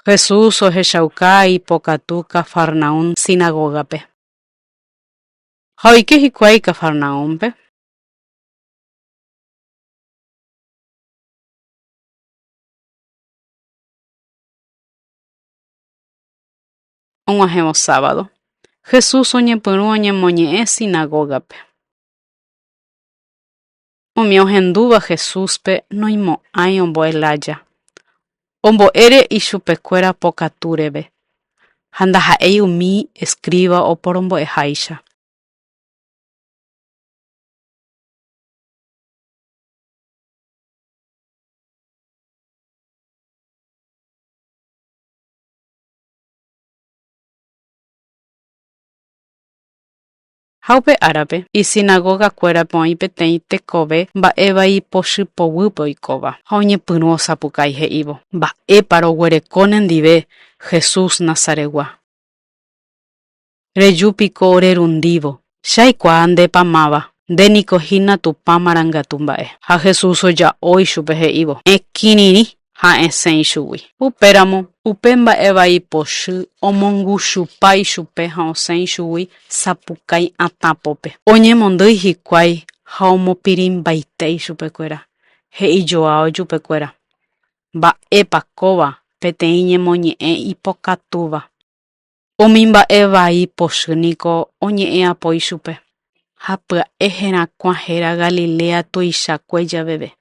Jesús ohechauka ipokatu Cafarnaún sinagogape. Ha oike hikuái Cafarnaúmpe. Og̃uahẽvo sábado. Jesús oñepyrũ oñemoñe'ẽ sinagogape. Umi ohendúva Jesúspe noimo'ãi ombo'elája. Ombo'ére ichupekuéra pokatu reve. Ha ndaha'éi umi escriba oporombo'eháicha. Ha upe árape isinagogakuérape oĩ peteĩ tekove mba'evai pochypowýpe oikóva ha oñepyrũ osapukái he'ívo. Mba'épa roguereko nendive Jesús Nazaregua. Rejúpiko rerundívo. Che aikuaa ndépa máva. Ndénikohína tupã marangatu mba'e. Ha Jesús oja'o ichupe he'ívo. Ekirĩri ha esẽ ichugui. Upéramo upe mba'evai pochy omonguchupa ichupe ha osẽ ichugui sapukái atãpópe. Oñemondýi hikuái ha omopirĩmbaite ichupekuéra. He'ijoa ojupekuéra. Mba'épa kóva peteĩ ñemoñe'ẽ ipokatúva. Umi mba'evai pochýniko oñe'ẽ apói chupe. Ha pya'e herakuã héra Galilea tuichakue javeve.